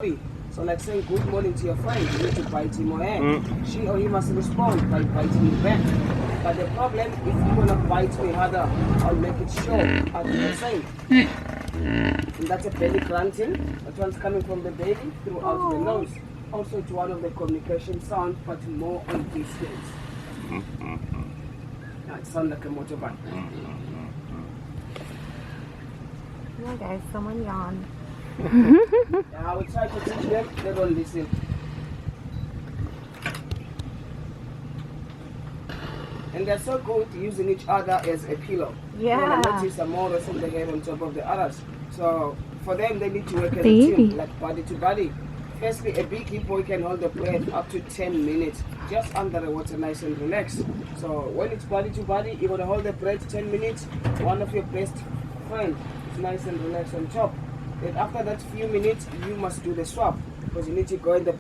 So like saying good morning to your friend, you need to bite him or her. She or he must respond by biting you back. But the problem, if you want to bite me harder, I'll make it show I'll do the same. And that's a belly grunting. That one's coming from the belly throughout the nose. Also it's one of the communication sounds, but more on distance. It sounds like a motorbike. Yeah, guys, someone yawned. I will try to teach them, they don't listen. And they're so good using each other as a pillow. Yeah. I notice I'm more resting the head on top of the others. So for them, they need to work as a team, like body to body. Firstly, a big hippo can hold the breath up to 10 minutes, just under the water, nice and relaxed. So when it's body to body, you're going to hold the breath 10 minutes. One of your best friends is nice and relaxed on top. Then after that few minutes, you must do the swap, because you need to go in the